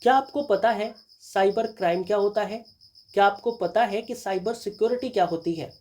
क्या आपको पता है साइबर क्राइम क्या होता है? क्या आपको पता है कि साइबर सिक्योरिटी क्या होती है?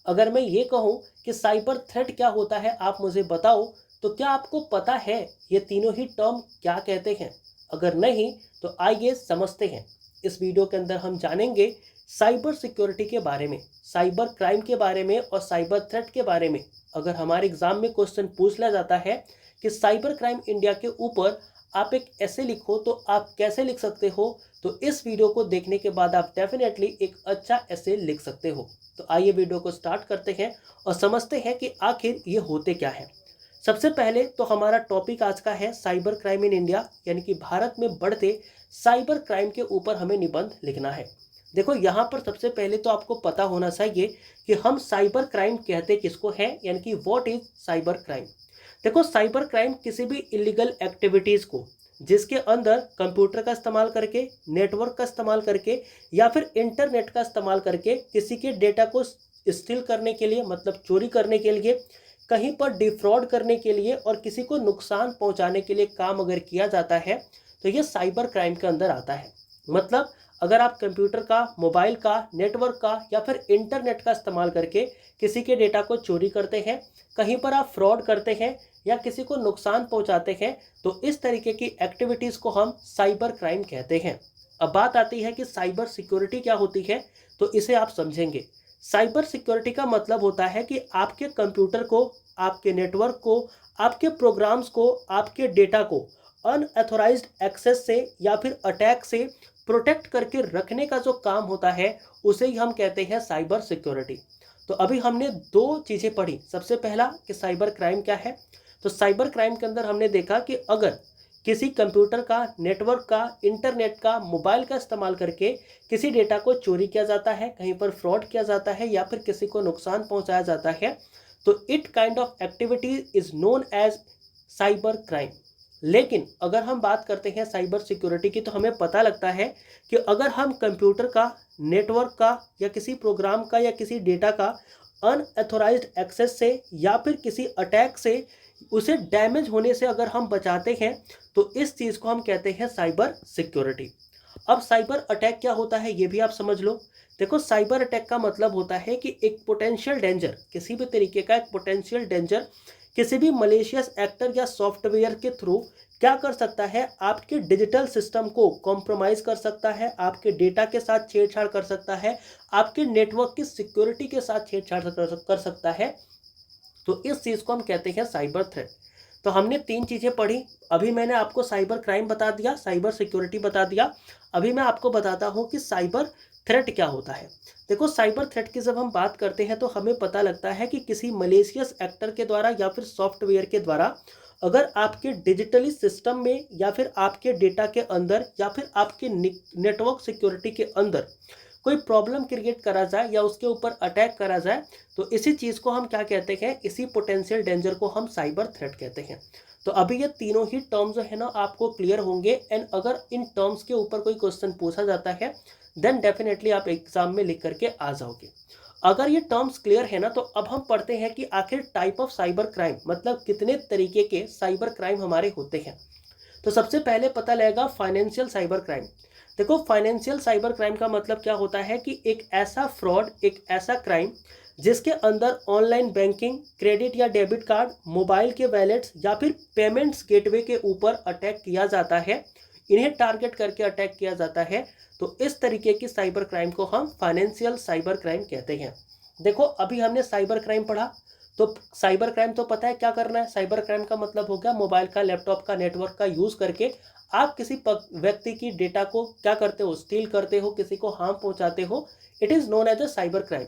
अगर मैं ये कहूँ कि साइबर थ्रेट क्या होता है, आप मुझे बताओ, तो क्या आपको पता है ये तीनों ही टर्म क्या कहते हैं? अगर नहीं तो आइए समझते हैं। इस वीडियो के अंदर हम जानेंगे साइबर सिक्योरिटी के बारे में, साइबर क्राइम के बारे में और साइबर थ्रेट के बारे में। अगर हमारे एग्जाम में क्वेश्चन पूछ लिया जाता है कि साइबर क्राइम इंडिया के ऊपर आप एक ऐसे लिखो तो आप कैसे लिख सकते हो, तो इस वीडियो को देखने के बाद आप डेफिनेटली एक अच्छा ऐसे लिख सकते हो। तो आइए वीडियो को स्टार्ट करते हैं और समझते हैं कि आखिर ये होते क्या है। सबसे पहले तो हमारा टॉपिक आज का है साइबर क्राइम इन इंडिया, यानी कि भारत में बढ़ते साइबर क्राइम के ऊपर हमें निबंध लिखना है। देखो यहाँ पर सबसे पहले तो आपको पता होना चाहिए कि हम साइबर क्राइम कहते किसको है, यानी कि व्हाट इज साइबर क्राइम। देखो साइबर क्राइम किसी भी इलीगल एक्टिविटीज़ को जिसके अंदर कंप्यूटर का इस्तेमाल करके, नेटवर्क का इस्तेमाल करके या फिर इंटरनेट का इस्तेमाल करके किसी के डेटा को स्टील करने के लिए, मतलब चोरी करने के लिए, कहीं पर डिफ्रॉड करने के लिए और किसी को नुकसान पहुंचाने के लिए काम अगर किया जाता है तो ये साइबर क्राइम के अंदर आता है। मतलब अगर आप कंप्यूटर का, मोबाइल का, नेटवर्क का या फिर इंटरनेट का इस्तेमाल करके किसी के डेटा को चोरी करते हैं, कहीं पर आप फ्रॉड करते हैं या किसी को नुकसान पहुंचाते हैं, तो इस तरीके की एक्टिविटीज़ को हम साइबर क्राइम कहते हैं। अब बात आती है कि साइबर सिक्योरिटी क्या होती है, तो इसे आप समझेंगे। साइबर सिक्योरिटी का मतलब होता है कि आपके कंप्यूटर को, आपके नेटवर्क को, आपके प्रोग्राम्स को, आपके डेटा को अनऑथोराइज्ड एक्सेस से या फिर अटैक से प्रोटेक्ट करके रखने का जो काम होता है उसे ही हम कहते हैं साइबर सिक्योरिटी। तो अभी हमने दो चीज़ें पढ़ी। सबसे पहला कि साइबर क्राइम क्या है। तो साइबर क्राइम के अंदर हमने देखा कि अगर किसी कंप्यूटर का, नेटवर्क का, इंटरनेट का, मोबाइल का इस्तेमाल करके किसी डेटा को चोरी किया जाता है, कहीं पर फ्रॉड किया जाता है या फिर किसी को नुकसान पहुंचाया जाता है, तो it kind of activity is known as cyber crime. लेकिन अगर हम बात करते हैं साइबर सिक्योरिटी की तो हमें पता लगता है कि अगर हम कंप्यूटर का, नेटवर्क का या किसी प्रोग्राम का या किसी डेटा का अनऑथोराइज्ड एक्सेस से या फिर किसी अटैक से, उसे डैमेज होने से अगर हम बचाते हैं तो इस चीज़ को हम कहते हैं साइबर सिक्योरिटी। अब साइबर अटैक क्या होता है ये भी आप समझ लो। देखो साइबर अटैक का मतलब होता है कि एक पोटेंशियल डेंजर, किसी भी तरीके का एक पोटेंशियल डेंजर किसी भी मलेशियस एक्टर या सॉफ्टवेयर के थ्रू क्या कर सकता है, आपके डिजिटल सिस्टम को कॉम्प्रोमाइज़ कर सकता है, आपके डेटा के साथ छेड़छाड़ कर सकता है, आपके नेटवर्क की सिक्योरिटी के साथ छेड़छाड़ कर सकता है। तो इस चीज़ को हम कहते हैं साइबर थ्रेट। तो हमने तीन चीज़ें पढ़ी। अभी मैंने आपको साइबर क्राइम बता दिया, साइबर सिक्योरिटी बता दिया। अभी मैं आपको बताता हूँ कि साइबर थ्रेट क्या होता है। देखो साइबर थ्रेट की जब हम बात करते हैं तो हमें पता लगता है कि किसी मलेशियस एक्टर के द्वारा या फिर सॉफ्टवेयर के द्वारा अगर आपके डिजिटली सिस्टम में या फिर आपके डेटा के अंदर या फिर आपके नेटवर्क सिक्योरिटी के अंदर कोई प्रॉब्लम क्रिएट करा जाए या उसके ऊपर अटैक करा जाए, तो इसी चीज़ को हम क्या कहते हैं, इसी पोटेंशियल डेंजर को हम साइबर थ्रेट कहते हैं। तो अभी ये तीनों ही टर्म्स जो है ना आपको क्लियर होंगे, एंड अगर इन टर्म्स के ऊपर कोई क्वेश्चन पूछा जाता है देन डेफिनेटली आप एग्जाम में लिख करके आ जाओगे। अगर ये टर्म्स क्लियर है ना, तो अब हम पढ़ते हैं कि आखिर टाइप ऑफ साइबर क्राइम, मतलब कितने तरीके के साइबर क्राइम हमारे होते हैं। तो सबसे पहले पता लगेगा फाइनेंशियल साइबर क्राइम। देखो फाइनेंशियल साइबर क्राइम का मतलब क्या होता है कि एक ऐसा फ्रॉड, एक ऐसा क्राइम जिसके अंदर ऑनलाइन बैंकिंग, क्रेडिट या डेबिट कार्ड, मोबाइल के वैलेट्स या फिर पेमेंट्स गेटवे के ऊपर अटैक किया जाता है, इन्हें टारगेट करके अटैक किया जाता है। तो इस तरीके की साइबर क्राइम को हम फाइनेंशियल साइबर क्राइम कहते हैं। देखो अभी हमने साइबर क्राइम पढ़ा, तो साइबर क्राइम तो पता है क्या करना है। साइबर क्राइम का मतलब हो गया मोबाइल का, लैपटॉप का, नेटवर्क का यूज़ करके आप किसी व्यक्ति की डेटा को क्या करते हो, स्टील करते हो, किसी को हार्म पहुंचाते हो। It is known as a cyber crime.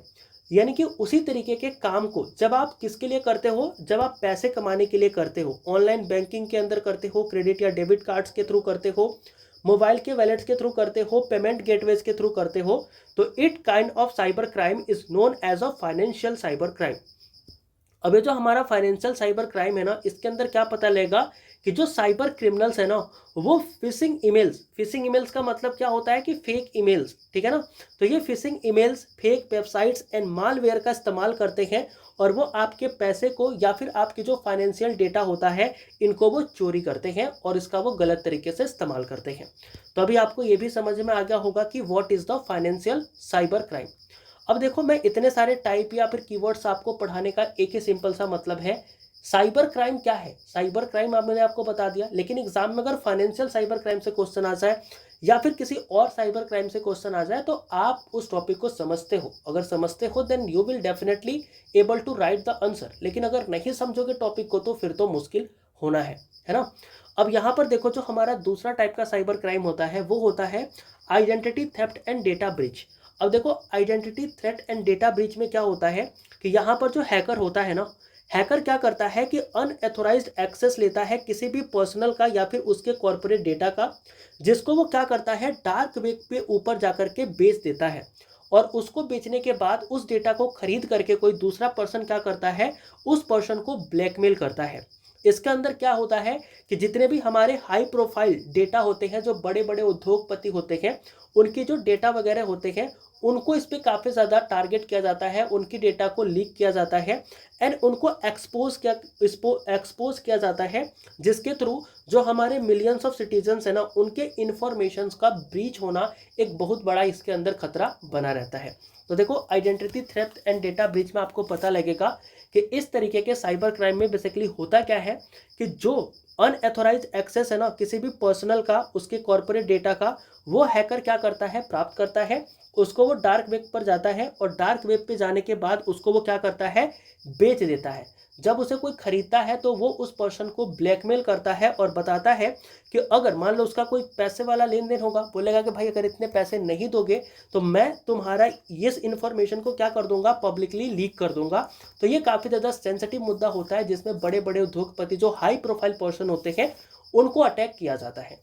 यानी कि उसी तरीके के काम को जब आप किसके लिए करते हो, जब आप पैसे कमाने के लिए करते हो, ऑनलाइन बैंकिंग के अंदर करते हो, क्रेडिट या डेबिट कार्ड्स के थ्रू करते हो, मोबाइल के वैलेट्स के थ्रू करते हो, पेमेंट गेटवेज के थ्रू करते हो, तो it kind of cyber crime is known as a financial cyber crime. अब ये जो हमारा फाइनेंशियल साइबर क्राइम है ना, इसके अंदर क्या पता लगेगा कि जो साइबर क्रिमिनल्स है ना वो फिशिंग ईमेल्स का मतलब क्या होता है कि फेक ईमेल्स, ठीक है ना। तो ये fishing emails, fake websites and malware का इस्तेमाल करते हैं और वो आपके पैसे को या फिर आपके जो फाइनेंशियल डेटा होता है इनको वो चोरी करते हैं और इसका वो गलत तरीके से इस्तेमाल करते हैं। तो अभी आपको ये भी समझ में आ गया होगा कि what is the financial cyber crime. अब देखो, मैं इतने सारे टाइप या फिर कीवर्ड्स आपको पढ़ाने का एक ही सिंपल सा मतलब है, साइबर क्राइम क्या है। साइबर क्राइम मैंने आपको बता दिया, लेकिन एग्जाम में अगर फाइनेंशियल साइबर क्राइम से क्वेश्चन आ जाए या फिर किसी और साइबर क्राइम से क्वेश्चन आ जाए तो आप उस टॉपिक को समझते हो। अगर समझते हो then you will definitely able to write the answer, लेकिन अगर नहीं समझोगे टॉपिक को तो फिर तो मुश्किल होना है ना। अब यहाँ पर देखो, जो हमारा दूसरा टाइप का साइबर क्राइम होता है वो होता है identity theft and data breach. अब देखो, identity threat and data breach में क्या होता है कि यहाँ पर जो हैकर होता है ना, हैकर क्या करता है कि अनएथोराइज्ड एक्सेस लेता है किसी भी पर्सनल का या फिर उसके कॉर्पोरेट डेटा का, जिसको वो क्या करता है डार्क वेब पे ऊपर जाकर के बेच देता है। और उसको बेचने के बाद उस डेटा को खरीद करके कोई दूसरा पर्सन क्या करता है, उस पर्सन को ब्लैकमेल करता है। इसके अंदर क्या होता है कि जितने भी हमारे हाई प्रोफाइल डेटा होते हैं, जो बड़े बड़े उद्योगपति होते हैं, उनके जो डेटा वगैरह होते हैं उनको इस पर काफ़ी ज़्यादा टारगेट किया जाता है, उनकी डेटा को लीक किया जाता है एंड उनको एक्सपोज किया जाता है, जिसके थ्रू जो हमारे मिलियंस ऑफ सिटीजन्स है ना उनके इंफॉर्मेशंस का ब्रीच होना एक बहुत बड़ा इसके अंदर खतरा बना रहता है। तो देखो, identity theft and data breach में आपको पता लगेगा कि इस तरीके के साइबर क्राइम में बेसिकली होता क्या है कि जो अनएथोराइज एक्सेस है ना किसी भी पर्सनल का, उसके कॉर्पोरेट डेटा का, वो हैकर क्या करता है, प्राप्त करता है, उसको वो डार्क वेब पर जाता है और डार्क वेब पे जाने के बाद उसको वो क्या करता है, बेच देता है। जब उसे कोई खरीदता है तो वो उस पर्सन को ब्लैकमेल करता है और बताता है कि अगर मान लो उसका कोई पैसे वाला लेन देन होगा, बोलेगा कि भाई अगर इतने पैसे नहीं दोगे तो मैं तुम्हारा इस इन्फॉर्मेशन को क्या कर दूंगा, पब्लिकली लीक कर दूंगा। तो ये काफ़ी ज़्यादा सेंसिटिव मुद्दा होता है जिसमें बड़े बड़े उद्योगपति जो हाई प्रोफाइल पर्सन होते हैं उनको अटैक किया जाता है।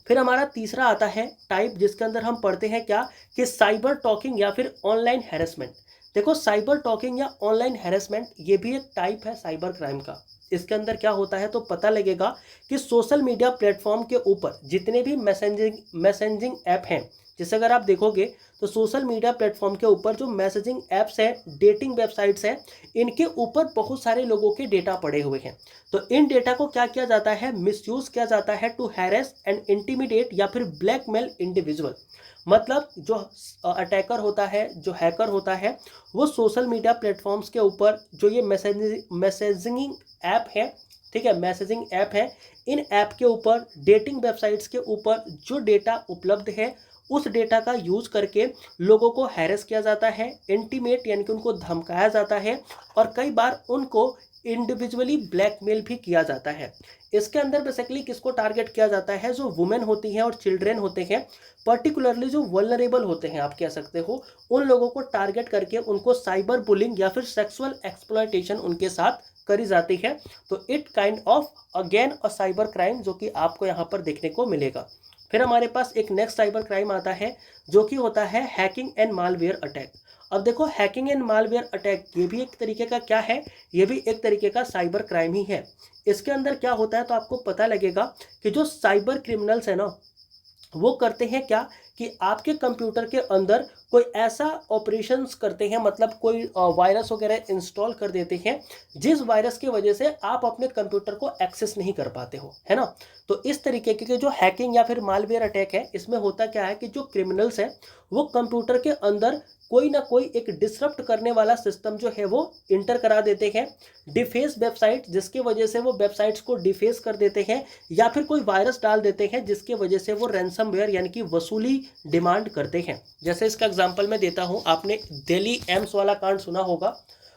फिर हमारा तीसरा आता है टाइप, जिसके अंदर हम पढ़ते हैं क्या कि साइबर टॉकिंग या फिर ऑनलाइन हैरेसमेंट। देखो, साइबर टॉकिंग या ऑनलाइन हैरेसमेंट ये भी एक टाइप है साइबर क्राइम का। इसके अंदर क्या होता है तो पता लगेगा कि सोशल मीडिया प्लेटफॉर्म के ऊपर जितने भी मैसेजिंग ऐप हैं, जैसे अगर आप देखोगे तो सोशल मीडिया प्लेटफॉर्म के ऊपर जो मैसेजिंग ऐप्स हैं, डेटिंग वेबसाइट्स हैं, इनके ऊपर बहुत सारे लोगों के डेटा पड़े हुए हैं। तो इन डेटा को क्या किया जाता है, मिसयूज किया जाता है टू हैरेस एंड इंटिमिडेट या फिर ब्लैकमेल इंडिविजुअल। मतलब जो अटैकर होता है, जो हैकर होता है, वो सोशल मीडिया प्लेटफॉर्म्स के ऊपर जो ये मैसेजिंग ऐप है, ठीक है, मैसेजिंग ऐप है, इन ऐप के ऊपर, डेटिंग वेबसाइट्स के ऊपर जो डेटा उपलब्ध है उस डेटा का यूज करके लोगों को हैरेस किया जाता है, इंटीमेट यानी कि उनको धमकाया जाता है और कई बार उनको इंडिविजुअली ब्लैकमेल भी किया जाता है। इसके अंदर बेसिकली किसको टारगेट किया जाता है, जो वुमेन होती हैं और चिल्ड्रेन होते हैं, पर्टिकुलरली जो वल्नरेबल होते हैं आप कह सकते हो, उन लोगों को टारगेट करके उनको साइबर बुलिंग या फिर सेक्सुअल एक्सप्लॉयटेशन उनके साथ करी जाती है। तो it kind of again a cyber crime जो कि आपको यहाँ पर देखने को मिलेगा। फिर हमारे पास एक नेक्स्ट साइबर क्राइम आता है जो कि होता है हैकिंग एंड मालवेयर अटैक। अब देखो, हैकिंग एंड मालवेयर अटैक ये भी एक तरीके का क्या है, ये भी एक तरीके का साइबर क्राइम ही है। इसके अंदर क्या होता है तो आपको पता लगेगा कि जो साइबर क्रिमिनल्स है ना वो करते हैं क्या कि आपके कंप्यूटर के अंदर कोई ऐसा ऑपरेशंस करते हैं, मतलब कोई वायरस वगैरह इंस्टॉल कर देते हैं जिस वायरस की वजह से आप अपने कंप्यूटर को एक्सेस नहीं कर पाते हो, है ना। तो इस तरीके के जो हैकिंग या फिर मालवेयर अटैक है, इसमें होता क्या है कि जो क्रिमिनल्स हैं वो कंप्यूटर के अंदर कोई ना कोई एक डिसरप्ट करने वाला सिस्टम जो है वो इंटर करा देते हैं, डिफेस वेबसाइट, जिसकी वजह से वो वेबसाइट्स को डिफेस कर देते हैं, या फिर कोई वायरस डाल देते हैं जिसकी वजह से वो रैंसमवेयर यानी कि वसूली डिमांड करते हैं। जैसे इसका एग्जांपल मैं देता हूं, आपने दिल्ली एम्स वाला कांड सुना होगा।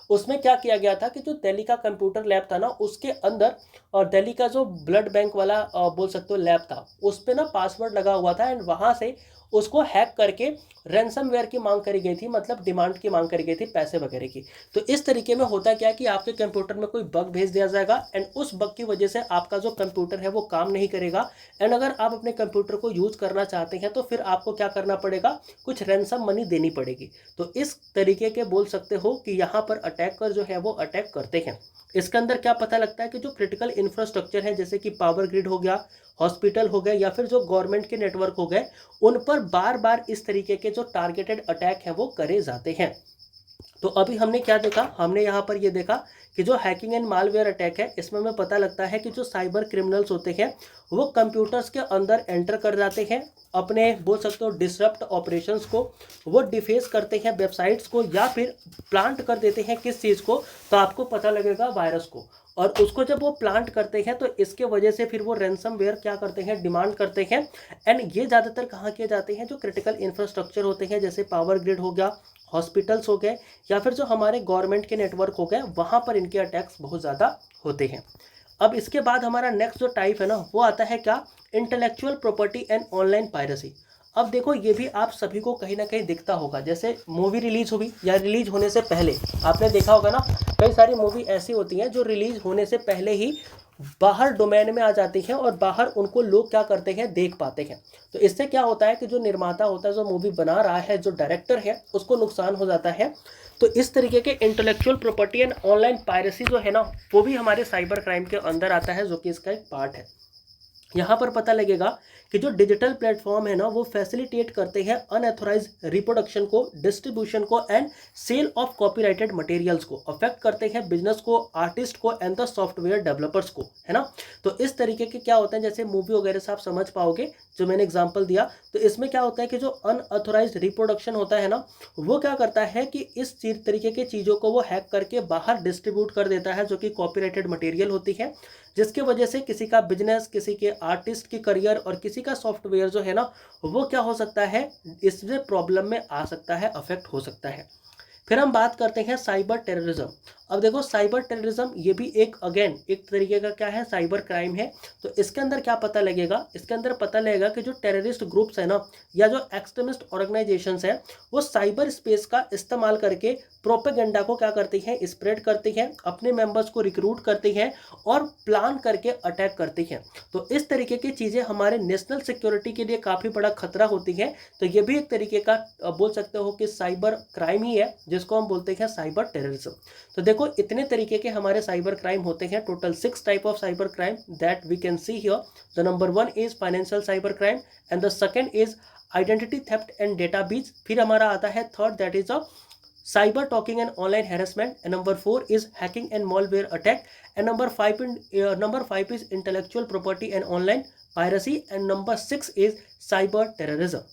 उसमें क्या किया गया था कि जो दिल्ली का कंप्यूटर लैब था ना उसके अंदर, और दिल्ली का जो ब्लड बैंक वाला बोल सकते हो लैब था, उस पर ना पासवर्ड लगा हुआ था एंड वहां से उसको हैक करके रैंसमवेयर की मांग करी गई थी, मतलब डिमांड की मांग करी गई थी पैसे वगैरह की। तो इस तरीके में होता क्या कि आपके कंप्यूटर में कोई बग भेज दिया जाएगा एंड उस बग की वजह से आपका जो कंप्यूटर है वो काम नहीं करेगा एंड अगर आप अपने कंप्यूटर को यूज करना चाहते हैं तो फिर आपको क्या करना पड़ेगा, कुछ रैंसम मनी देनी पड़ेगी। तो इस तरीके के बोल सकते हो कि यहाँ पर अटैकर जो है वो अटैक करते हैं। इसके अंदर क्या पता लगता है कि जो क्रिटिकल इंफ्रास्ट्रक्चर है, जैसे कि पावर ग्रिड हो गया, हॉस्पिटल हो गए, या फिर जो गवर्नमेंट के नेटवर्क हो गए, उन पर बार बार इस तरीके के जो टारगेटेड अटैक हैं वो करे जाते हैं। तो अभी हमने क्या देखा, हमने यहाँ पर ये देखा कि जो हैकिंग एंड मालवेयर अटैक है, इसमें हमें पता लगता है कि जो साइबर क्रिमिनल्स होते हैं वो कंप्यूटर्स के अंदर एंटर कर जाते हैं, अपने बोल सकते हो डिसरप्ट ऑपरेशंस को वो डिफेस करते हैं, वेबसाइट्स को, या फिर प्लांट कर देते हैं किस चीज़ को, तो आपको पता लगेगा वायरस को। और उसको जब वो प्लांट करते हैं तो इसके वजह से फिर वो रैंसमवेयर क्या करते हैं, डिमांड करते हैं। एंड ये ज़्यादातर कहाँ किए जाते हैं, जो क्रिटिकल इंफ्रास्ट्रक्चर होते हैं, जैसे पावर ग्रिड हो गया, हॉस्पिटल्स हो गए, या फिर जो हमारे गवर्नमेंट के नेटवर्क हो गए, वहाँ पर इनके अटैक्स बहुत ज़्यादा होते हैं। अब इसके बाद हमारा नेक्स्ट जो टाइप है ना, वो आता है क्या, intellectual property and online piracy. अब देखो ये भी आप सभी को कहीं ना कहीं दिखता होगा, जैसे मूवी रिलीज हुई या रिलीज होने से पहले आपने देखा होगा ना, कई सारी मूवी ऐसी होती हैं जो रिलीज होने से पहले ही बाहर डोमेन में आ जाती हैं और बाहर उनको लोग क्या करते हैं, देख पाते हैं। तो इससे क्या होता है कि जो निर्माता होता है, जो मूवी बना रहा है, जो डायरेक्टर है, उसको नुकसान हो जाता है। तो इस तरीके के intellectual property and online piracy जो है ना, वो भी हमारे साइबर क्राइम के अंदर आता है, जो कि इसका एक पार्ट है। यहाँ पर पता लगेगा कि जो डिजिटल प्लेटफॉर्म है ना, वो फैसिलिटेट करते हैं अनऑथोराइज रिप्रोडक्शन को, डिस्ट्रीब्यूशन को and sale of copyrighted materials को, अफेक्ट करते हैं बिजनेस को, आर्टिस्ट को एंड द सॉफ्टवेयर डेवलपर्स को, है ना। तो इस तरीके के क्या होते हैं, जैसे मूवी वगैरह से आप समझ पाओगे जो मैंने एग्जांपल दिया। तो इसमें क्या होता है कि जो अनऑथोराइज रिप्रोडक्शन होता है ना, वो क्या करता है कि इस तरीके की चीज़ों को वो हैक करके बाहर डिस्ट्रीब्यूट कर देता है, जो कि कॉपीराइटेड मटेरियल होती है, जिसके वजह से किसी का बिजनेस, किसी के आर्टिस्ट की करियर और किसी का सॉफ्टवेयर जो है ना, वो क्या हो सकता है, इससे प्रॉब्लम में आ सकता है, अफेक्ट हो सकता है। फिर हम बात करते हैं साइबर टेररिज्म। अब देखो साइबर टेररिज्म ये भी एक अगेन एक तरीके का क्या है, साइबर क्राइम है। तो इसके अंदर क्या पता लगेगा, इसके अंदर पता लगेगा कि जो टेररिस्ट ग्रुप्स है ना, या जो एक्सट्रीमिस्ट ऑर्गेनाइजेशंस है, वो साइबर स्पेस का इस्तेमाल करके प्रोपेगेंडा को क्या करती हैं, स्प्रेड करती हैं, अपने मेंबर्स को रिक्रूट करती हैं और प्लान करके अटैक करती हैं। तो इस तरीके की चीज़ें हमारे नेशनल सिक्योरिटी के लिए काफ़ी बड़ा खतरा होती है। तो ये भी एक तरीके का बोल सकते हो कि साइबर क्राइम ही है, जिसको हम बोलते हैं साइबर टेररिज्म। तो देखो इतने तरीके के हमारे साइबर क्राइम होते हैं, total 6 type of cyber crime that we can see here. The number 1 is financial cyber crime and the second is identity theft and data breach. फिर हमारा आता है third, that is a cyber talking and online harassment, and number 4 is hacking and malware attack, and number 5 is intellectual property and online piracy, and number 6 is cyber terrorism।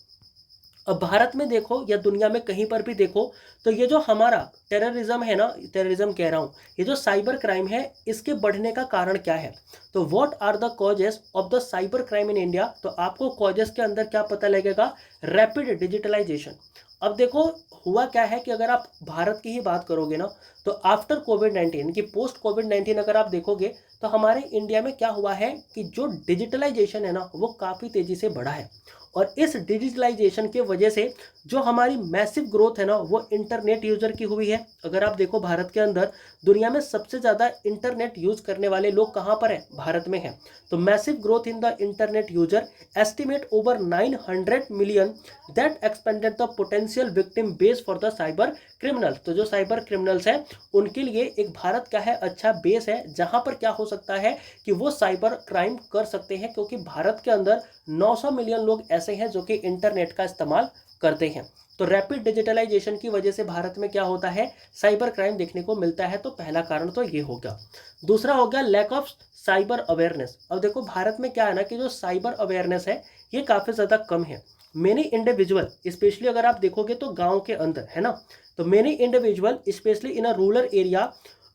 अब भारत में देखो या दुनिया में कहीं पर भी देखो, तो ये जो हमारा टेररिज्म है ना, टेररिज्म कह रहा हूँ, ये जो साइबर क्राइम है, इसके बढ़ने का कारण क्या है। तो what are the causes of the cyber crime in India. तो आपको कॉजेस के अंदर क्या पता लगेगा, रैपिड डिजिटलाइजेशन। अब देखो हुआ क्या है कि अगर आप भारत की ही बात करोगे ना, तो आफ्टर कोविड-19 की पोस्ट कोविड-19 अगर आप देखोगे, तो हमारे इंडिया में क्या हुआ है कि जो डिजिटलाइजेशन है ना, वो काफ़ी तेज़ी से बढ़ा है। और इस डिजिटलाइजेशन के वजह से जो हमारी मैसिव ग्रोथ है ना, वो इंटरनेट यूज़र की हुई है। अगर आप देखो भारत के अंदर दुनिया में सबसे ज़्यादा इंटरनेट यूज़ करने वाले लोग कहाँ पर हैं, भारत में हैं। तो massive growth in the internet user, estimate over 900 million, that expanded the potential victim base for the cyber criminals. तो जो साइबर क्रिमिनल्स हैं उनके लिए एक भारत क्या है, अच्छा बेस है, जहाँ पर क्या हो सकता है कि वो साइबर क्राइम कर सकते हैं, क्योंकि भारत के अंदर 900 मिलियन लोग ऐसे हैं जो कि इंटरनेट का इस्तेमाल करते हैं। तो रैपिड डिजिटलाइजेशन की वजह से भारत में क्या होता है, साइबर क्राइम देखने को मिलता है। तो पहला कारण तो ये हो गया। दूसरा हो गया लैक ऑफ साइबर अवेयरनेस। अब देखो भारत में क्या है ना कि जो साइबर अवेयरनेस है ये काफ़ी ज़्यादा कम है। मेनी इंडिविजुअल, स्पेशली अगर आप देखोगे तो गाँव के अंदर है ना, तो many individual specially in a rural area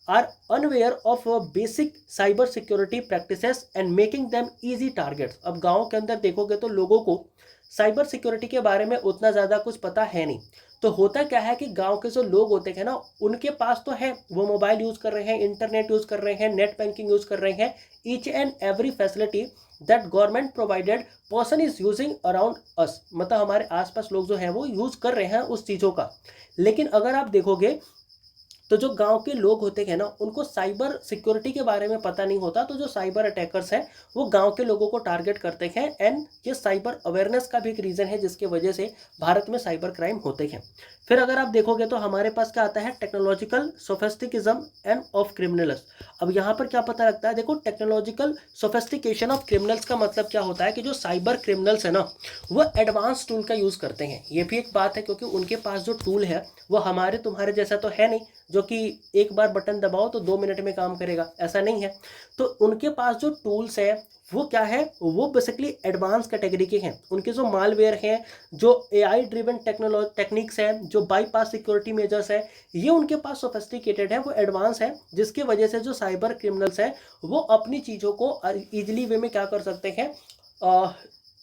are unaware of basic cyber security practices and making them easy targets. अब गाँव के अंदर देखोगे तो लोगों को साइबर सिक्योरिटी के बारे में उतना ज़्यादा कुछ पता है नहीं। तो होता क्या है कि गांव के जो लोग होते हैं ना, उनके पास तो है, वो मोबाइल यूज़ कर रहे हैं, इंटरनेट यूज़ कर रहे हैं, नेट बैंकिंग यूज़ कर रहे हैं, each and every facility that government provided person is using around us. मतलब हमारे आसपास लोग जो हैं वो यूज़ कर रहे हैं उस चीज़ों का। लेकिन अगर आप देखोगे तो जो गांव के लोग होते हैं ना, उनको साइबर सिक्योरिटी के बारे में पता नहीं होता, तो जो साइबर अटैकर्स हैं वो गांव के लोगों को टारगेट करते हैं। एंड ये साइबर अवेयरनेस का भी एक रीज़न है जिसके वजह से भारत में साइबर क्राइम होते हैं। फिर अगर आप देखोगे तो हमारे पास क्या आता है, टेक्नोलॉजिकल सोफेस्टिकिज्म एंड ऑफ क्रिमिनल्स। अब यहाँ पर क्या पता लगता है, देखो टेक्नोलॉजिकल सोफेस्टिकेशन ऑफ क्रिमिनल्स का मतलब क्या होता है कि जो साइबर क्रिमिनल्स है ना, वो एडवांस टूल का यूज़ करते हैं। ये भी एक बात है क्योंकि उनके पास जो टूल है वो हमारे तुम्हारे जैसा तो है नहीं, जो कि एक बार बटन दबाओ तो 2 मिनट में काम करेगा, ऐसा नहीं है। तो उनके पास जो टूल्स है वो क्या है, वो बेसिकली एडवांस कैटेगरी के हैं। उनके जो मालवेयर हैं, जो एआई ड्रिवन टेक्निक्स हैं, जो बाईपास सिक्योरिटी मेजर्स है, ये उनके पास सोफिस्टिकेटेड है, वो एडवांस है, जिसकी वजह से जो साइबर क्रिमिनल्स हैं वो अपनी चीज़ों को ईजिली वे में क्या कर सकते हैं,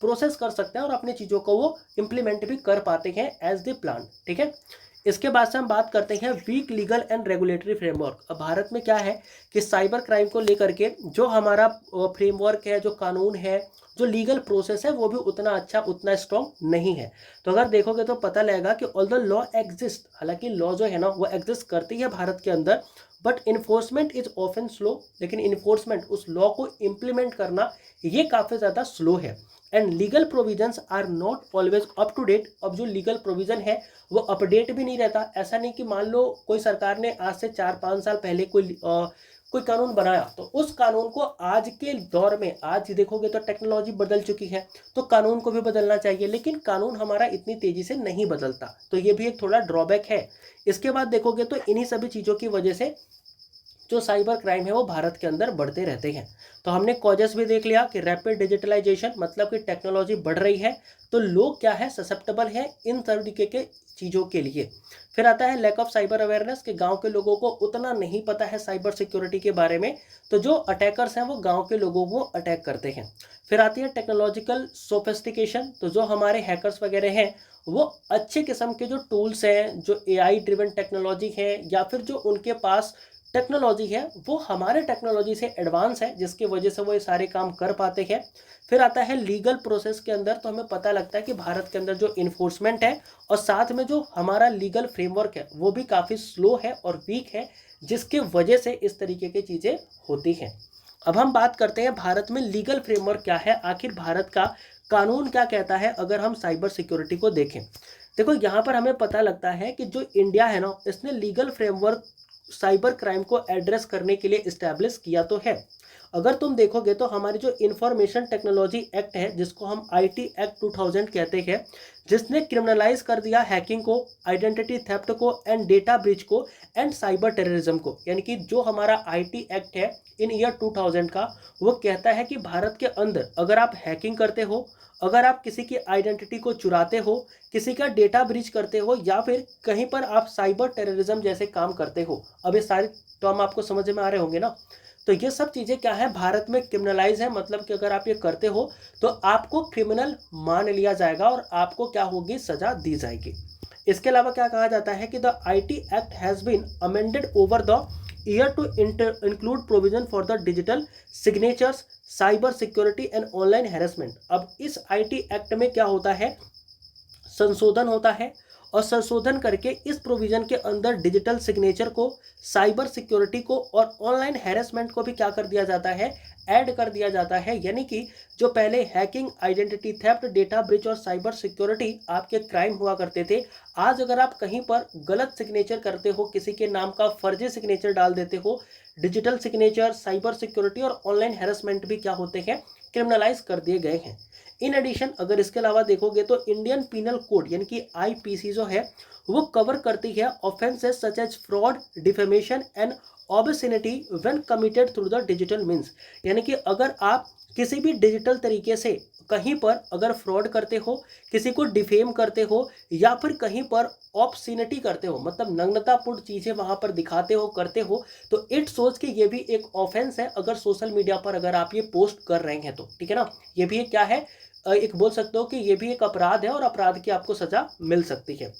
प्रोसेस कर सकते हैं और अपनी चीज़ों को वो इम्प्लीमेंट भी कर पाते हैं एज दे प्लान। ठीक है, इसके बाद से हम बात करते हैं weak legal and regulatory framework. अब भारत में क्या है कि साइबर क्राइम को लेकर के जो हमारा फ्रेमवर्क है, जो कानून है, जो लीगल प्रोसेस है, वो भी उतना अच्छा, उतना स्ट्रॉन्ग नहीं है। तो अगर देखोगे तो पता लगेगा कि ऑल द लॉ एग्जिस्ट, हालांकि लॉ जो है ना वो एग्जिस्ट करती है भारत के अंदर, but enforcement is often slow. लेकिन इन्फोर्समेंट, उस लॉ को इम्प्लीमेंट करना, ये काफ़ी ज़्यादा स्लो है। And legal provisions are not always up to date. अब जो लीगल प्रोविजन है वो अपडेट भी नहीं रहता। ऐसा नहीं कि मान लो कोई सरकार ने आज से 4-5 साल पहले कोई कानून बनाया, तो उस कानून को आज के दौर में, आज देखोगे तो टेक्नोलॉजी बदल चुकी है, तो कानून को भी बदलना चाहिए, लेकिन कानून हमारा इतनी तेजी से नहीं बदलता। तो ये भी एक थोड़ा ड्रॉबैक है। इसके बाद देखोगे तो इन्हीं सभी चीज़ों की वजह से जो साइबर क्राइम है वो भारत के अंदर बढ़ते रहते हैं। तो हमने कॉजेस भी देख लिया कि रैपिड डिजिटलाइजेशन, मतलब कि टेक्नोलॉजी बढ़ रही है तो लोग क्या है, ससेप्टेबल है इन तरीके के चीज़ों के लिए। फिर आता है लैक ऑफ साइबर अवेयरनेस, कि गांव के लोगों को उतना नहीं पता है साइबर सिक्योरिटी के बारे में, तो जो अटैकर्स हैं वो गांव के लोगों को अटैक करते हैं। फिर आती है टेक्नोलॉजिकल सोफिस्टिकेशन, तो जो हमारे हैकर्स वगैरह हैं वो अच्छे किस्म के जो टूल्स हैं, जो एआई ड्रिवन टेक्नोलॉजी है, या फिर जो उनके पास टेक्नोलॉजी है वो हमारे टेक्नोलॉजी से एडवांस है, जिसकी वजह से वो ये सारे काम कर पाते हैं। फिर आता है लीगल प्रोसेस के अंदर, तो हमें पता लगता है कि भारत के अंदर जो इन्फोर्समेंट है और साथ में जो हमारा लीगल फ्रेमवर्क है वो भी काफ़ी स्लो है और वीक है, जिसके वजह से इस तरीके की चीज़ें होती हैं। अब हम बात करते हैं भारत में लीगल फ्रेमवर्क क्या है, आखिर भारत का कानून क्या कहता है अगर हम साइबर सिक्योरिटी को देखें। देखो यहाँ पर हमें पता लगता है कि जो इंडिया है ना, इसने लीगल फ्रेमवर्क साइबर क्राइम को एड्रेस करने के लिए इस्टेब्लिश किया तो है। अगर तुम देखोगे तो हमारी जो इंफॉर्मेशन टेक्नोलॉजी एक्ट है, जिसको हम आईटी एक्ट 2000 कहते हैं, जिसने क्रिमिनलाइज कर दिया हैकिंग को, आइडेंटिटी थेफ्ट को, एंड डेटा ब्रीच को, एंड साइबर टेररिज्म को। यानी कि जो हमारा आईटी एक्ट है इन ईयर 2000 का, वो कहता है कि भारत के अंदर अगर आप हैकिंग करते हो, अगर आप किसी की आइडेंटिटी को चुराते हो, किसी का डेटा ब्रीच करते हो, या फिर कहीं पर आप साइबर टेररिज्म जैसे काम करते हो, अब ये सारे टर्म आपको समझ में आ रहे होंगे ना। तो ये सब चीज़ें क्या है, भारत में क्रिमिनलाइज है, मतलब कि अगर आप ये करते हो तो आपको क्रिमिनल मान लिया जाएगा और आपको क्या होगी, सजा दी जाएगी। इसके अलावा क्या कहा जाता है कि the IT act has been amended over the year to include provision for the digital signatures, cyber security and online harassment. अब इस आईटी एक्ट में क्या होता है, संशोधन होता है, और संशोधन करके इस प्रोविजन के अंदर डिजिटल सिग्नेचर को, साइबर सिक्योरिटी को और ऑनलाइन हैरेसमेंट को भी क्या कर दिया जाता है, ऐड कर दिया जाता है। यानी कि जो पहले hacking, identity theft, data breach और साइबर सिक्योरिटी आपके क्राइम हुआ करते थे, आज अगर आप कहीं पर गलत सिग्नेचर करते हो, किसी के नाम का फर्जी सिग्नेचर डाल देते हो, डिजिटल सिग्नेचर, साइबर सिक्योरिटी और ऑनलाइन हैरेसमेंट भी क्या होते हैं, क्रिमिनलाइज कर दिए गए हैं। इन एडिशन अगर इसके अलावा देखोगे तो इंडियन पीनल कोड यानी कि आईपीसी जो है वो कवर करती है offences such as fraud, defamation and obscenity when committed through the digital means. यानी कि अगर आप किसी भी डिजिटल तरीके से कहीं पर अगर फ्रॉड करते हो, किसी को डिफेम करते हो, या फिर कहीं पर ऑब्ससीनिटी करते हो, मतलब नग्नतापूर्ण चीज़ें वहाँ पर दिखाते हो, करते हो, तो इट सोच के ये भी एक ऑफेंस है अगर सोशल मीडिया पर अगर आप ये पोस्ट कर रहे हैं तो, ठीक है ना। ये भी एक क्या है, एक बोल सकते हो कि ये भी एक अपराध है और अपराध की आपको सजा मिल सकती है।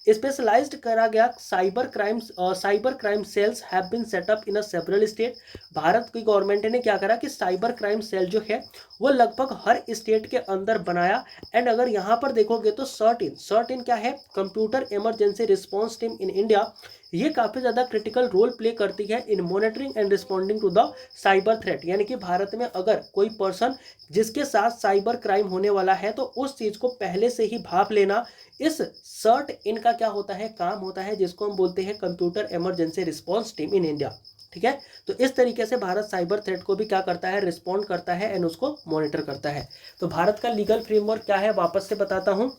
स्पेशलाइज्ड करा गया cyber crime cells have been set up in a several state. भारत की गवर्नमेंट ने क्या करा कि साइबर क्राइम सेल जो है वो लगभग हर स्टेट के अंदर बनाया। एंड अगर यहाँ पर देखोगे तो सर्ट इन क्या है, computer emergency response team in India, ये काफ़ी ज़्यादा क्रिटिकल रोल प्ले करती है in monitoring and responding to the cyber threat. यानी कि भारत में अगर कोई पर्सन जिसके साथ साइबर क्राइम होने वाला है तो उस चीज़ को पहले से ही भाप लेना, इस सर्ट इनका क्या होता है, काम होता है, जिसको हम बोलते हैं computer emergency response team in India. ठीक है, तो इस तरीके से भारत साइबर थ्रेट को भी क्या करता है, रिस्पॉन्ड करता है एंड उसको मॉनिटर करता है। तो भारत का लीगल फ्रेमवर्क क्या है, वापस से बताता हूँ।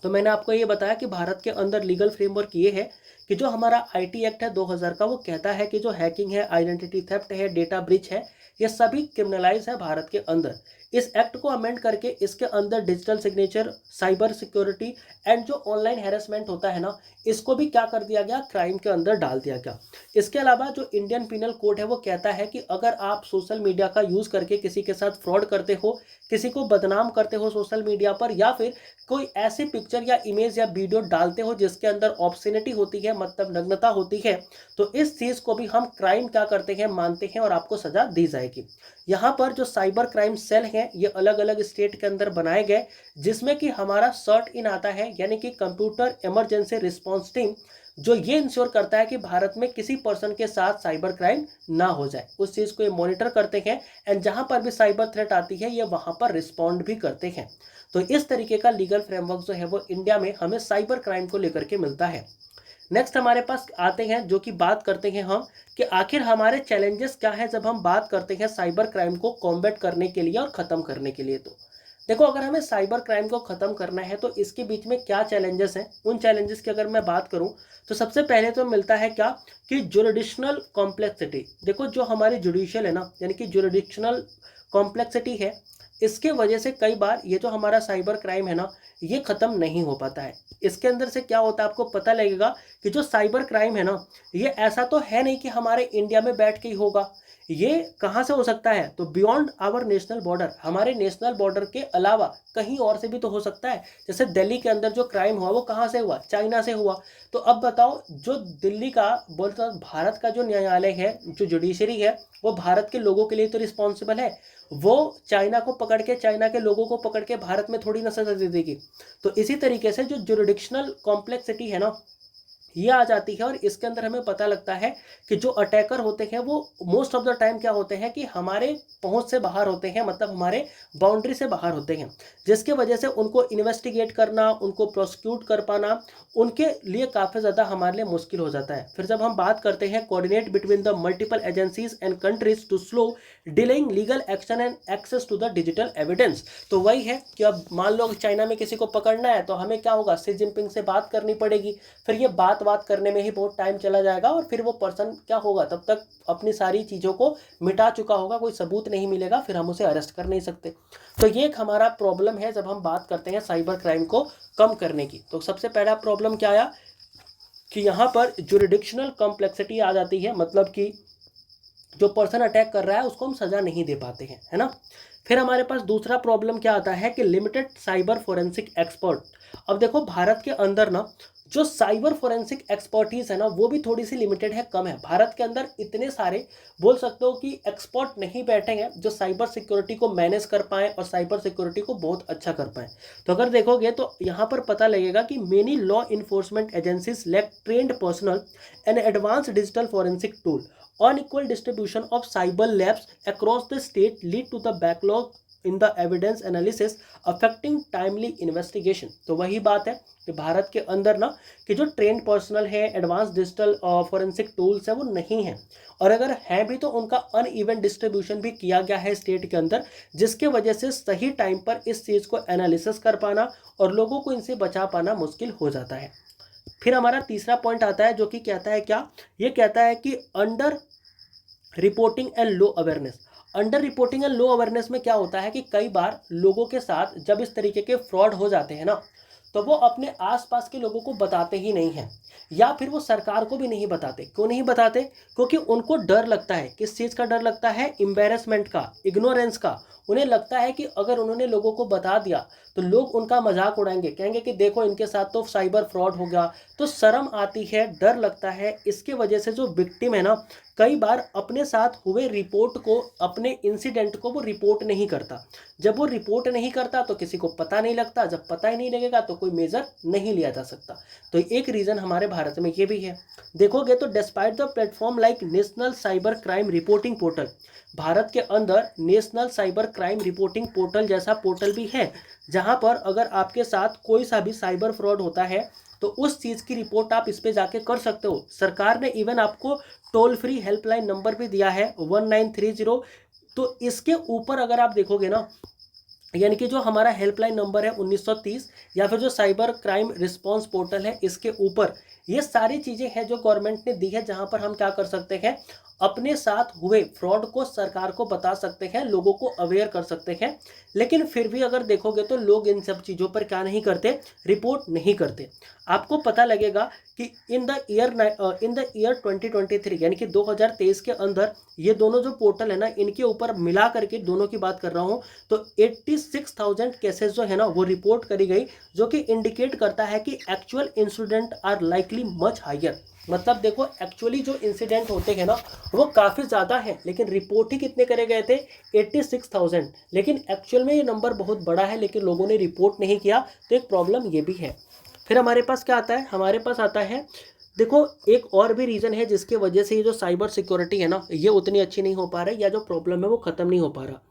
तो मैंने आपको ये बताया कि भारत के अंदर लीगल फ्रेमवर्क ये है कि जो हमारा आईटी एक्ट है 2000 का, वो कहता है कि जो हैकिंग है, आइडेंटिटी थेफ्ट है, डेटा ब्रीच है, ये सभी क्रिमिनलाइज है भारत के अंदर। इस एक्ट को अमेंड करके इसके अंदर digital signature, cyber security and जो ऑनलाइन हैरेसमेंट होता है ना, इसको भी क्या कर दिया गया, क्राइम के अंदर डाल दिया गया। इसके अलावा जो इंडियन पिनल कोड है वो कहता है कि अगर आप सोशल मीडिया का यूज़ करके किसी के साथ फ्रॉड करते हो, किसी को बदनाम करते हो सोशल मीडिया पर, या फिर कोई ऐसी पिक्चर या इमेज या वीडियो डालते हो जिसके अंदर ऑब्ससेनिटी होती है, मतलब नग्नता होती है, तो इस चीज़ को भी हम क्राइम क्या करते हैं, मानते हैं और आपको सजा दी जाएगी। यहाँ पर जो साइबर क्राइम सेल हैं ये अलग अलग स्टेट के अंदर बनाए गए, जिसमें कि हमारा सर्ट इन आता है, यानी कि कंप्यूटर इमरजेंसी रिस्पॉन्स टीम, जो ये इंश्योर करता है कि भारत में किसी पर्सन के साथ साइबर क्राइम ना हो जाए। उस चीज़ को ये मॉनिटर करते हैं एंड जहाँ पर भी साइबर थ्रेट आती है ये वहाँ पर रिस्पॉन्ड भी करते हैं। तो इस तरीके का लीगल फ्रेमवर्क जो है वो इंडिया में हमें साइबर क्राइम को लेकर के मिलता है। नेक्स्ट हमारे पास आते हैं, जो कि बात करते हैं हम कि आखिर हमारे चैलेंजेस क्या है जब हम बात करते हैं साइबर क्राइम को कॉम्बैट करने के लिए और ख़त्म करने के लिए। तो देखो, अगर हमें साइबर क्राइम को ख़त्म करना है तो इसके बीच में क्या चैलेंजेस हैं, उन चैलेंजेस की अगर मैं बात करूं तो सबसे पहले तो मिलता है क्या कि जुरिडिक्शनल कॉम्प्लेक्सिटी। देखो, जो हमारी जुडिशियल है ना, यानी कि जुरिडिक्शनल कॉम्प्लेक्सिटी है, इसके वजह से कई बार ये जो हमारा साइबर क्राइम है ना, ये ख़त्म नहीं हो पाता है। इसके अंदर से क्या होता है, आपको पता लगेगा कि जो साइबर क्राइम है ना, ये ऐसा तो है नहीं कि हमारे इंडिया में बैठ के ही होगा। ये कहाँ से हो सकता है, तो बियॉन्ड आवर नेशनल बॉर्डर, हमारे नेशनल बॉर्डर के अलावा कहीं और से भी तो हो सकता है। जैसे दिल्ली के अंदर जो क्राइम हुआ वो कहाँ से हुआ, चाइना से हुआ। तो अब बताओ, जो दिल्ली का बोलता भारत का जो न्यायालय है, जो जुडिशरी है, वो भारत के लोगों के लिए तो रिस्पॉन्सिबल है, वो चाइना को पकड़ के, चाइना के लोगों को पकड़ के भारत में थोड़ी ना सजा दे देगी। तो इसी तरीके से जो जुरिडिक्शनल कॉम्प्लेक्सिटी है ना, ये आ जाती है और इसके अंदर हमें पता लगता है कि जो अटैकर होते हैं वो मोस्ट ऑफ द टाइम क्या होते हैं कि हमारे पहुंच से बाहर होते हैं, मतलब हमारे बाउंड्री से बाहर होते हैं, जिसके वजह से उनको इन्वेस्टिगेट करना, उनको प्रोसिक्यूट कर पाना उनके लिए काफ़ी ज़्यादा हमारे लिए मुश्किल हो जाता है। फिर जब हम बात करते हैं coordinate between the multiple agencies and countries to slow delaying legal action and access to the digital evidence, तो वही है कि अब मान लो चाइना में किसी को पकड़ना है तो हमें क्या होगा, शी जिनपिंग से बात करनी पड़ेगी। फिर ये बात करने में ही बहुत टाइम चला जाएगा और फिर वो पर्सन क्या होगा, तब तक अपनी सारी चीज़ों को मिटा चुका होगा, कोई सबूत नहीं मिलेगा, फिर हम उसे अरेस्ट कर नहीं सकते। तो ये एक हमारा प्रॉब्लम है जब हम बात करते हैं साइबर क्राइम को कम करने की। तो सबसे पहला प्रॉब्लम क्या आया कि यहाँ पर जुरिडिक्शनल कॉम्प्लेक्सिटी आ जाती है, मतलब कि जो पर्सन अटैक कर रहा है उसको हम सजा नहीं दे पाते हैं, है ना। फिर हमारे पास दूसरा प्रॉब्लम क्या आता है कि लिमिटेड साइबर फोरेंसिक एक्सपर्ट। अब देखो, भारत के अंदर ना जो साइबर फोरेंसिक एक्सपर्टीज है ना, वो भी थोड़ी सी लिमिटेड है, कम है। भारत के अंदर इतने सारे बोल सकते हो कि एक्सपर्ट नहीं बैठे हैं जो साइबर सिक्योरिटी को मैनेज कर पाएँ और साइबर सिक्योरिटी को बहुत अच्छा कर पाएँ। तो अगर देखोगे तो यहाँ पर पता लगेगा कि many law enforcement agencies lack trained personnel and advance digital forensic tool. Unequal distribution of cyber labs across the state lead to the backlog in the evidence analysis affecting timely investigation। तो वही बात है कि भारत के अंदर ना कि जो ट्रेंड पर्सनल है, एडवांस डिजिटल फोरेंसिक टूल्स है, वो नहीं है, और अगर हैं भी तो उनका अनइवन डिस्ट्रीब्यूशन भी किया गया है स्टेट के अंदर, जिसके वजह से सही टाइम पर इस चीज़ को एनालिसिस कर पाना और लोगों को इनसे बचा पाना मुश्किल हो जाता है। फिर हमारा तीसरा पॉइंट आता है जो कि कहता है क्या, ये कहता है कि under reporting and low awareness. Under reporting and low awareness में क्या होता है कि कई बार लोगों के साथ जब इस तरीके के फ्रॉड हो जाते हैं ना, तो वो अपने आसपास के लोगों को बताते ही नहीं हैं, या फिर वो सरकार को भी नहीं बताते। क्यों नहीं बताते, क्योंकि उनको डर लगता है। किस चीज़ का डर लगता है, एम्बेरसमेंट का, इग्नोरेंस का। उन्हें लगता है कि अगर उन्होंने लोगों को बता दिया तो लोग उनका मजाक उड़ाएंगे, कहेंगे कि देखो इनके साथ तो साइबर फ्रॉड हो गया। तो शर्म आती है, डर लगता है। इसके वजह से जो विक्टिम है ना, कई बार अपने साथ हुए रिपोर्ट को, अपने इंसिडेंट को वो रिपोर्ट नहीं करता। जब वो रिपोर्ट नहीं करता तो किसी को पता नहीं लगता, जब पता ही नहीं लगेगा तो कोई मेजर नहीं लिया जा सकता। तो एक रीज़न हमारे भारत में ये भी है। देखोगे तो despite the platform like national cyber crime reporting portal, Bharat के अंदर national cyber crime reporting portal जैसा पोर्टल भी है, जहां पर अगर आपके साथ कोई सा भी साइबर फ्रॉड होता है तो उस चीज़ की रिपोर्ट आप इस पे जाके कर सकते हो। सरकार ने इवन आपको टोल फ्री हेल्पलाइन नंबर भी दिया है 1930। तो इसके ऊपर अगर आप देखोगे ना, यानी कि जो हमारा हेल्पलाइन नंबर है 1930, या फिर जो साइबर क्राइम रिस्पांस पोर्टल है, इसके ऊपर ये सारी चीज़ें हैं जो गवर्नमेंट ने दी है, जहां पर हम क्या कर सकते हैं, अपने साथ हुए फ्रॉड को सरकार को बता सकते हैं, लोगों को अवेयर कर सकते हैं। लेकिन फिर भी अगर देखोगे तो लोग इन सब चीज़ों पर क्या नहीं करते, रिपोर्ट नहीं करते। आपको पता लगेगा कि इन द ईयर 2023, यानी कि 2023 के अंदर ये दोनों जो पोर्टल है ना, इनके ऊपर मिला करके दोनों की बात कर रहा हूँ, तो 86,000 केसेस जो है ना वो रिपोर्ट करी गई, जो कि इंडिकेट करता है कि actual incident are likely much higher. मतलब देखो, एक्चुअली जो इंसिडेंट होते हैं ना वो काफ़ी ज़्यादा है, लेकिन रिपोर्ट ही कितने करे गए थे, 86,000। लेकिन एक्चुअल में ये नंबर बहुत बड़ा है, लेकिन लोगों ने रिपोर्ट नहीं किया। तो एक प्रॉब्लम ये भी है। फिर हमारे पास क्या आता है, हमारे पास आता है, देखो एक और भी रीज़न है जिसके वजह से ये जो साइबर सिक्योरिटी है ना, ये उतनी अच्छी नहीं हो पा रही, या जो प्रॉब्लम है वो ख़त्म नहीं हो पा रहा।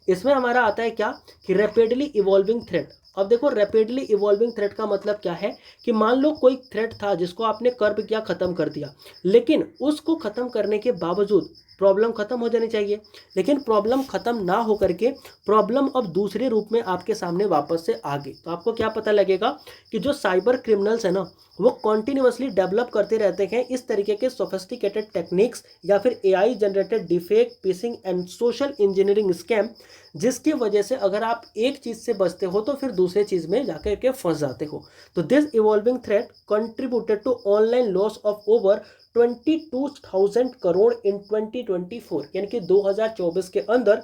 इसमें हमारा आता है क्या, कि रैपिडली इवॉल्विंग थ्रेट। अब देखो, रैपिडली इवॉल्विंग थ्रेट का मतलब क्या है, कि मान लो कोई थ्रेट था जिसको आपने कर्ब किया, ख़त्म कर दिया, लेकिन उसको ख़त्म करने के बावजूद प्रॉब्लम ख़त्म हो जानी चाहिए, लेकिन प्रॉब्लम ख़त्म ना हो करके प्रॉब्लम अब दूसरे रूप में आपके सामने वापस से आ गई। तो आपको क्या पता लगेगा कि जो साइबर क्रिमिनल्स है ना, वो कॉन्टिन्यूसली डेवलप करते रहते हैं इस तरीके के सोफिस्टिकेटेड टेक्निक्स, या फिर AI generated defect, fishing and social engineering scam, जिसकी वजह से अगर आप एक चीज़ से बचते हो तो फिर दूसरे चीज़ में जाकर के फंस जाते हो। तो this evolving threat contributed to online loss of over 22,000 crore in 2024, यानी कि 2024 के अंदर।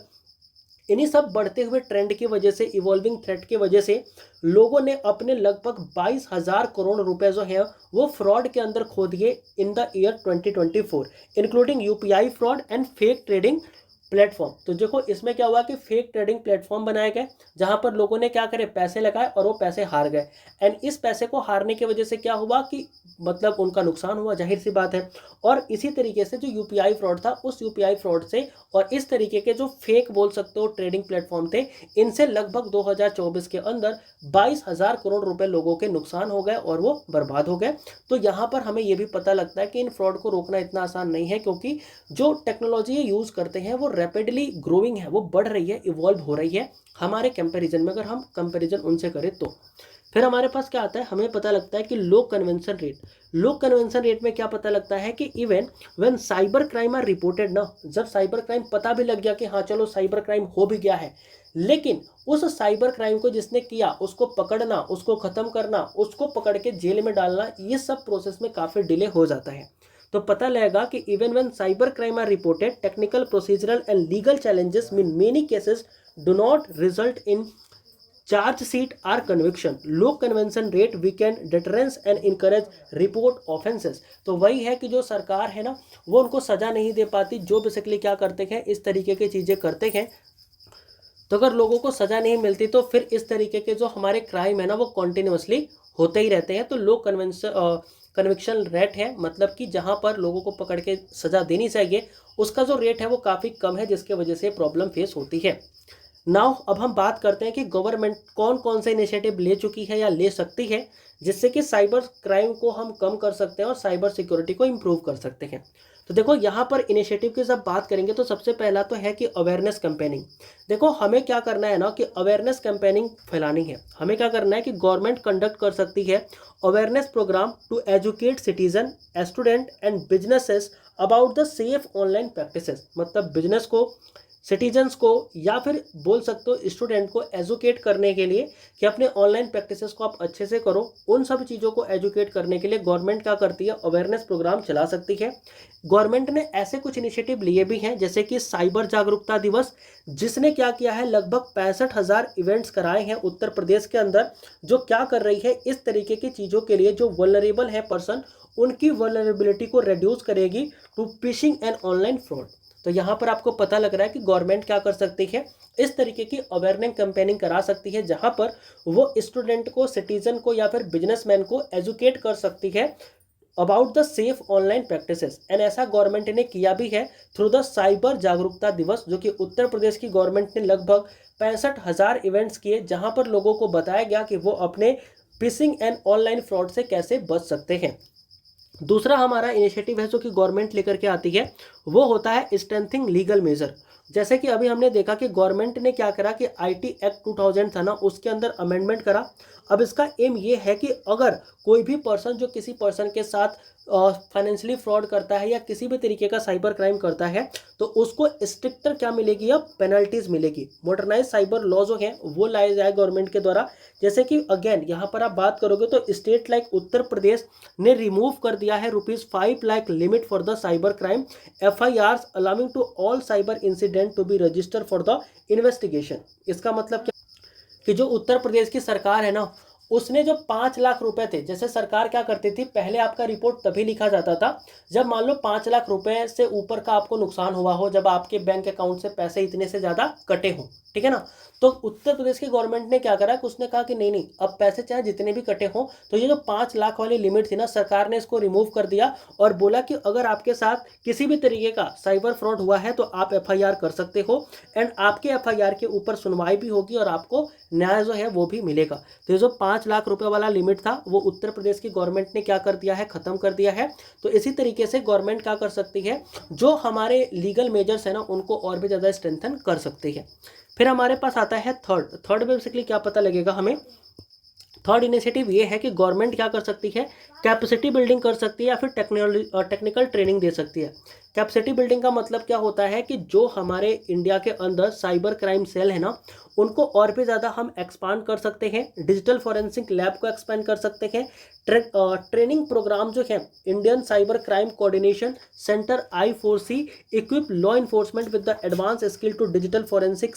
इन्हीं सब बढ़ते हुए ट्रेंड की वजह से, इवॉल्विंग थ्रेट की वजह से, लोगों ने अपने लगभग 22,000 करोड़ रुपए जो है वो फ्रॉड के अंदर खो दिए in the year 2024, including UPI fraud and fake trading platform. तो देखो, इसमें क्या हुआ कि फेक ट्रेडिंग प्लेटफॉर्म बनाए गए, जहां पर लोगों ने क्या करे, पैसे लगाए और वो पैसे हार गए। एंड इस पैसे को हारने की वजह से क्या हुआ कि मतलब उनका नुकसान हुआ, जाहिर सी बात है। और इसी तरीके से जो UPI फ्रॉड था, उस UPI फ्रॉड से और इस तरीके के जो फेक बोल सकते हो ट्रेडिंग प्लेटफॉर्म थे, इनसे लगभग 2024 के अंदर 22,000 करोड़ रुपए लोगों के नुकसान हो गए और वो बर्बाद हो गए। तो यहाँ पर हमें ये भी पता लगता है कि इन फ्रॉड को रोकना इतना आसान नहीं है, क्योंकि जो टेक्नोलॉजी यूज़ करते हैं वो रैपिडली ग्रोइंग है, वो बढ़ रही है, इवॉल्व हो रही है हमारे कंपैरिजन में, अगर हम कंपैरिजन उनसे करें तो। फिर हमारे पास क्या आता है, हमें पता लगता है कि low conviction rate. Low conviction rate में क्या पता लगता है कि even when cyber crime are reported ना, जब साइबर क्राइम पता भी लग गया कि हाँ चलो साइबर क्राइम हो भी गया है, लेकिन उस साइबर क्राइम को जिसने किया उसको पकड़ना, उसको ख़त्म करना, उसको पकड़ के जेल में डालना, ये सब प्रोसेस में काफ़ी डिले हो जाता है। तो पता लगेगा कि even when cyber crime are reported, technical, procedural and legal challenges in many cases do not result in chargesheet or conviction. Low conviction rate weakened deterrence and encourage report offences. तो वही है कि जो सरकार है ना, वो उनको सज़ा नहीं दे पाती, जो बेसिकली क्या करते हैं, इस तरीके की चीज़ें करते हैं। तो अगर लोगों को सज़ा नहीं मिलती तो फिर इस तरीके के जो हमारे क्राइम है ना वो कॉन्टिन्यूसली होते ही रहते हैं। तो लो कन्विक्शन रेट है, मतलब कि जहाँ पर लोगों को पकड़ के सज़ा देनी चाहिए, उसका जो रेट है वो काफ़ी कम है, जिसके वजह से प्रॉब्लम फेस होती है। नाउ अब हम बात करते हैं कि गवर्नमेंट कौन कौन से इनिशिएटिव ले चुकी है या ले सकती है, जिससे कि साइबर क्राइम को हम कम कर सकते हैं और साइबर सिक्योरिटी को इम्प्रूव कर सकते हैं। तो देखो, यहाँ पर इनिशिएटिव की जब बात करेंगे तो सबसे पहला तो है कि अवेयरनेस कैंपेनिंग। देखो, हमें क्या करना है ना कि अवेयरनेस कैंपेनिंग फैलानी है। हमें क्या करना है कि गवर्नमेंट कंडक्ट कर सकती है awareness programme to educate citizen, student and businesses about the safe online practices. मतलब बिजनेस को, सिटीजन्स को या फिर बोल सकते हो स्टूडेंट को एजुकेट करने के लिए कि अपने ऑनलाइन प्रैक्टिसेस को आप अच्छे से करो, उन सब चीज़ों को एजुकेट करने के लिए गवर्नमेंट क्या करती है, अवेयरनेस प्रोग्राम चला सकती है। गवर्नमेंट ने ऐसे कुछ इनिशिएटिव लिए भी हैं जैसे कि साइबर जागरूकता दिवस, जिसने क्या किया है, लगभग 65,000 इवेंट्स कराए हैं उत्तर प्रदेश के अंदर, जो क्या कर रही है, इस तरीके की चीज़ों के लिए जो वल्नरेबल है पर्सन, उनकी वल्नरेबिलिटी को रिड्यूस करेगी to phishing and online fraud. तो यहाँ पर आपको पता लग रहा है कि गवर्नमेंट क्या कर सकती है, इस तरीके की अवेयरनेस कैंपेनिंग करा सकती है जहाँ पर वो स्टूडेंट को, सिटीजन को या फिर बिजनेसमैन को एजुकेट कर सकती है about the safe online practices. And ऐसा गवर्नमेंट ने किया भी है थ्रू द साइबर जागरूकता दिवस, जो कि उत्तर प्रदेश की गवर्नमेंट ने लगभग 65,000 इवेंट्स किए जहाँ पर लोगों को बताया गया कि वो अपने फिशिंग एंड ऑनलाइन फ्रॉड से कैसे बच सकते हैं। दूसरा हमारा इनिशिएटिव है जो कि गवर्नमेंट लेकर के आती है, वो होता है स्ट्रेंथिंग लीगल मेजर। जैसे कि अभी हमने देखा कि गवर्नमेंट ने क्या करा कि आईटी एक्ट 2000 था ना, उसके अंदर अमेंडमेंट करा। अब इसका एम ये है कि अगर कोई भी पर्सन जो किसी पर्सन के साथ फाइनेंशियली फ्रॉड करता है या किसी भी तरीके का साइबर क्राइम करता है, तो उसको स्ट्रिक्टर क्या मिलेगी, अब पेनल्टीज मिलेगी। मॉडर्नाइज साइबर लॉ जो है वो लाए जाए गवर्नमेंट के द्वारा। जैसे कि अगेन यहाँ पर आप बात करोगे तो स्टेट लाइक उत्तर प्रदेश ने रिमूव कर दिया है ₹5 lakh limit for the cyber crime FIRs allowing to all cyber incident to be register for the investigation. इसका मतलब क्या कि जो उत्तर प्रदेश की सरकार है ना, उसने जो 5 लाख रुपए थे, जैसे सरकार क्या करती थी, पहले आपका रिपोर्ट तभी लिखा जाता था जब मान लो 5 लाख रुपए से ऊपर का आपको नुकसान हुआ हो, जब आपके बैंक अकाउंट से पैसे इतने से ज़्यादा कटे हों, ठीक है ना। तो उत्तर प्रदेश की गवर्नमेंट ने क्या करा कि उसने कहा कि नहीं नहीं, अब पैसे चाहे जितने भी कटे हों, तो ये जो 5 लाख वाली लिमिट थी ना, सरकार ने इसको रिमूव कर दिया और बोला कि अगर आपके साथ किसी भी तरीके का साइबर फ्रॉड हुआ है तो आप FIR कर सकते हो एंड आपके FIR के ऊपर सुनवाई भी होगी और आपको न्याय जो है वो भी मिलेगा। तो ये जो 5 लाख रुपए वाला लिमिट था वो उत्तर प्रदेश की गवर्नमेंट ने क्या कर दिया है, खत्म कर दिया है। तो इसी तरीके से गवर्नमेंट क्या कर सकती है, जो हमारे लीगल मेजर्स है ना, उनको और भी ज़्यादा स्ट्रेंथन कर सकती है। फिर हमारे पास आता है थर्ड बेसिकली क्या पता लगेगा हमें, थर्ड इनिशिएटिव ये है कि गवर्नमेंट क्या कर सकती है, कैपेसिटी बिल्डिंग कर सकती है या फिर टेक्निकल ट्रेनिंग दे सकती है। कैपेसिटी बिल्डिंग का मतलब क्या होता है कि जो हमारे इंडिया के अंदर साइबर क्राइम सेल है ना, उनको और भी ज़्यादा हम एक्सपांड कर सकते हैं, डिजिटल फॉरेंसिक लैब को एक्सपेंड कर सकते हैं। ट्रेनिंग प्रोग्राम जो है, Indian cyber crime coordination centre I4C equip law enforcement with the advance skill to digital forensic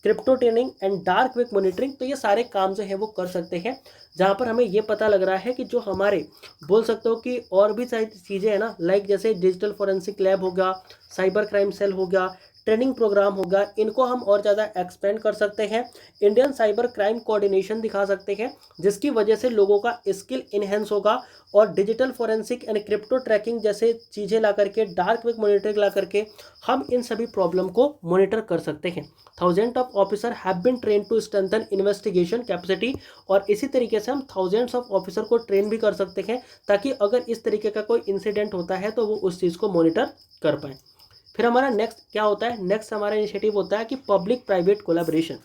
crypto training and dark web monitoring. तो ये सारे काम जो है वो कर सकते हैं, जहाँ पर हमें ये पता लग रहा है कि जो हमारे बोल सकते हो कि और भी सारी चीज़ें हैं ना, लाइक जैसे डिजिटल फॉरेंसिक लैब होगा, साइबर क्राइम सेल होगा, ट्रेनिंग प्रोग्राम होगा, इनको हम और ज़्यादा एक्सपेंड कर सकते हैं। इंडियन साइबर क्राइम कोऑर्डिनेशन दिखा सकते हैं, जिसकी वजह से लोगों का स्किल इन्हेंस होगा और digital forensic and crypto tracking जैसे चीज़ें ला करके, डार्क वेब मॉनिटरिंग ला करके हम इन सभी प्रॉब्लम को मॉनिटर कर सकते हैं। Thousand of officer have been train to strengthen investigation capacity, और इसी तरीके से हम थाउजेंड्स ऑफ ऑफिसर को ट्रेन भी कर सकते हैं ताकि अगर इस तरीके का कोई इंसिडेंट होता है तो वो उस चीज़ को मॉनिटर कर पाए। फिर हमारा नेक्स्ट क्या होता है, नेक्स्ट हमारा इनिशिएटिव होता है कि पब्लिक प्राइवेट कोलैबोरेशन।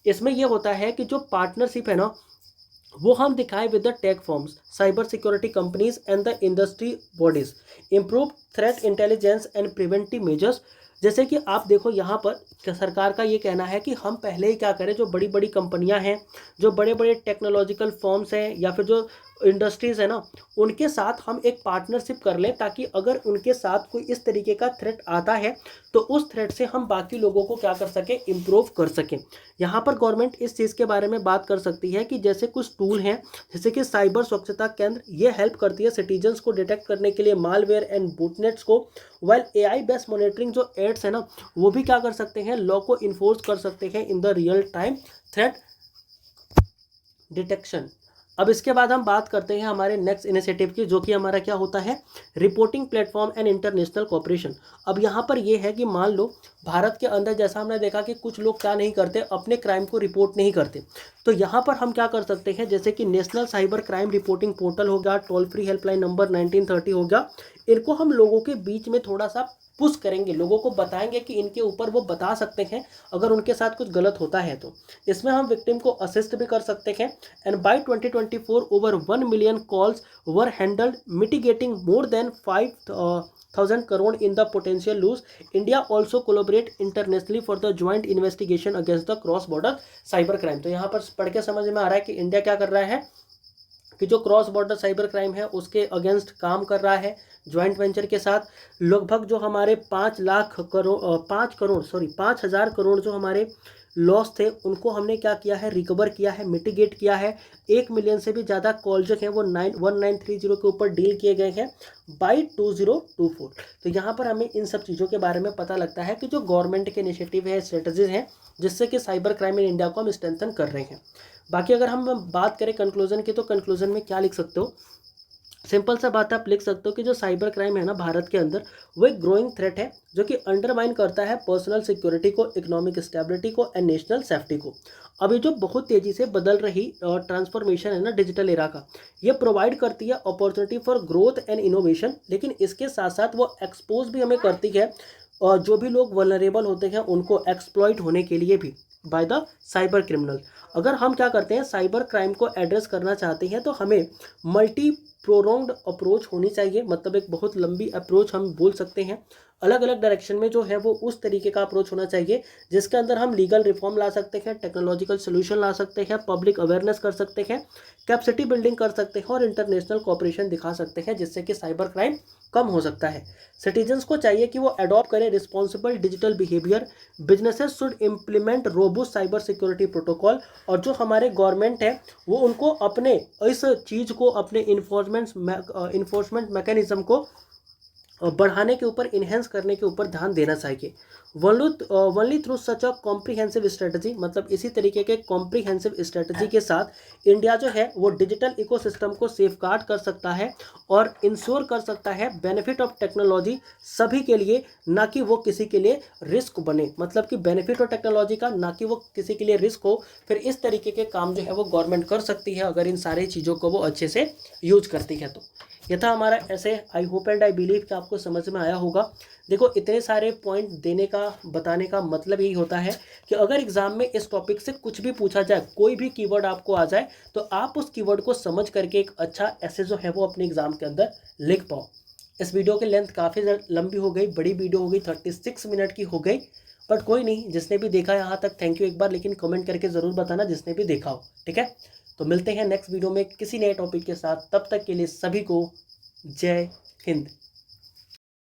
इसमें यह होता है कि जो पार्टनरशिप है ना, वो हम दिखाएं with the tech firms, cyber security companies and the industry bodies, improve threat intelligence and preventive measures. जैसे कि आप देखो यहाँ पर सरकार का ये कहना है कि हम पहले ही क्या करें, जो बड़ी बड़ी कंपनियां हैं, जो बड़े बड़े टेक्नोलॉजिकल फर्म्स हैं या फिर जो इंडस्ट्रीज़ है ना, उनके साथ हम एक पार्टनरशिप कर लें ताकि अगर उनके साथ कोई इस तरीके का थ्रेट आता है तो उस थ्रेट से हम बाकी लोगों को क्या कर सकें, इम्प्रूव कर सकें। यहाँ पर गवर्नमेंट इस चीज़ के बारे में बात कर सकती है कि जैसे कुछ टूल हैं जैसे कि साइबर स्वच्छता केंद्र, ये हेल्प करती है सिटीजन्स को डिटेक्ट करने के लिए मालवेयर एंड बूटनेट्स को, वाइल AI बेस्ड मॉनिटरिंग जो एड्स है ना, वो भी क्या कर सकते हैं, लॉ को इन्फोर्स कर सकते हैं in the real time threat detection. अब इसके बाद हम बात करते हैं हमारे नेक्स्ट इनिशिएटिव की, जो कि हमारा क्या होता है, reporting platform and international cooperation. अब यहाँ पर ये है कि मान लो भारत के अंदर जैसा हमने देखा कि कुछ लोग क्या नहीं करते, अपने क्राइम को रिपोर्ट नहीं करते, तो यहाँ पर हम क्या कर सकते हैं, जैसे कि national cyber crime reporting portal हो गया, टोल फ्री हेल्पलाइन नंबर 1930 हो गया, इनको हम लोगों के बीच में थोड़ा सा पुश करेंगे, लोगों को बताएंगे कि इनके ऊपर वो बता सकते हैं अगर उनके साथ कुछ गलत होता है तो। इसमें हम विक्टिम को असिस्ट भी कर सकते हैं। And by 2024 over 1 million calls were handled mitigating more than 5,000 crore in the potential loss. India also collaborate internationally for the joint investigation against the cross border cyber crime। तो यहाँ पर पढ़ के समझ में आ रहा है कि इंडिया क्या कर रहा है कि जो क्रॉस बॉर्डर साइबर क्राइम है उसके अगेंस्ट काम कर रहा है ज्वाइंट वेंचर के साथ। लगभग जो हमारे 5,000 करोड़ जो हमारे लॉस थे उनको हमने क्या किया है, रिकवर किया है, मिटिगेट किया है। 1 मिलियन से भी ज़्यादा कॉल जो हैं वो 1930 के ऊपर डील किए गए हैं बाई 2024। तो यहाँ पर हमें इन सब चीज़ों के बारे में पता लगता है कि जो गवर्नमेंट के इनिशिएटिव है, स्ट्रेटजीज हैं, जिससे कि साइबर क्राइम इन इंडिया को हम स्ट्रेंथन कर रहे हैं। बाकी अगर हम बात करें कंक्लूजन की, तो कंक्लूजन में क्या लिख सकते हो, सिंपल सा बात आप लिख सकते हो कि जो साइबर क्राइम है ना भारत के अंदर, वो एक ग्रोइंग थ्रेट है जो कि अंडरमाइन करता है पर्सनल सिक्योरिटी को, इकोनॉमिक स्टेबिलिटी को एंड नेशनल सेफ्टी को। अभी जो बहुत तेज़ी से बदल रही ट्रांसफॉर्मेशन है ना डिजिटल एरा का, ये प्रोवाइड करती है opportunity for growth and innovation, लेकिन इसके साथ साथ वो एक्सपोज भी हमें करती है और जो भी लोग वल्नरेबल होते हैं उनको एक्सप्लॉइट होने के लिए भी बाय द साइबर क्रिमिनल। अगर हम क्या करते हैं, साइबर क्राइम को एड्रेस करना चाहते हैं तो हमें मल्टी प्रोरोंग्ड अप्रोच होनी चाहिए, मतलब एक बहुत लंबी अप्रोच हम बोल सकते हैं। अलग अलग डायरेक्शन में जो है वो उस तरीके का अप्रोच होना चाहिए जिसके अंदर हम लीगल रिफॉर्म ला सकते हैं, टेक्नोलॉजिकल सोल्यूशन ला सकते हैं, पब्लिक अवेयरनेस कर सकते हैं, कैपेसिटी बिल्डिंग कर सकते हैं और इंटरनेशनल कोऑपरेशन दिखा सकते हैं, जिससे कि साइबर क्राइम कम हो सकता है। सिटीजन्स को चाहिए कि वो अडॉप्ट करें responsible digital behaviour. Businesses should implement robust cyber security protocol, और जो हमारे गवर्नमेंट है वो उनको अपने इस चीज़ को, अपने इन्फोर्समेंट मैकेनिज्म को बढ़ाने के ऊपर, इन्हेंस करने के ऊपर ध्यान देना चाहिए। वनली थ्रू सच अ कॉम्प्रीहेंसिव स्ट्रेटजी, मतलब इसी तरीके के कॉम्प्रीहेंसिव स्ट्रेटजी के साथ इंडिया जो है वो डिजिटल इकोसिस्टम को सेफगार्ड कर सकता है और इंश्योर कर सकता है बेनिफिट ऑफ टेक्नोलॉजी सभी के लिए, ना कि वो किसी के लिए रिस्क बने, मतलब कि बेनिफिट ऑफ टेक्नोलॉजी का ना कि वो किसी के लिए रिस्क हो। फिर इस तरीके के काम जो है वो गवर्नमेंट कर सकती है अगर इन सारी चीज़ों को वो अच्छे से यूज करती है। तो यह था हमारा ऐसे। I hope and I believe कि आपको समझ में आया होगा। देखो, इतने सारे पॉइंट देने का, बताने का मतलब यही होता है कि अगर एग्जाम में इस टॉपिक से कुछ भी पूछा जाए, कोई भी कीवर्ड आपको आ जाए, तो आप उस कीवर्ड को समझ करके एक अच्छा ऐसे जो है वो अपने एग्जाम के अंदर लिख पाओ। इस वीडियो की लेंथ काफ़ी लंबी हो गई, बड़ी वीडियो हो गई, 36 मिनट की हो गई, बट कोई नहीं, जिसने भी देखा यहाँ तक थैंक यू एक बार, लेकिन कमेंट करके ज़रूर बताना जिसने भी देखा हो, ठीक है। तो मिलते हैं नेक्स्ट वीडियो में किसी नए टॉपिक के साथ, तब तक के लिए सभी को जय हिंद।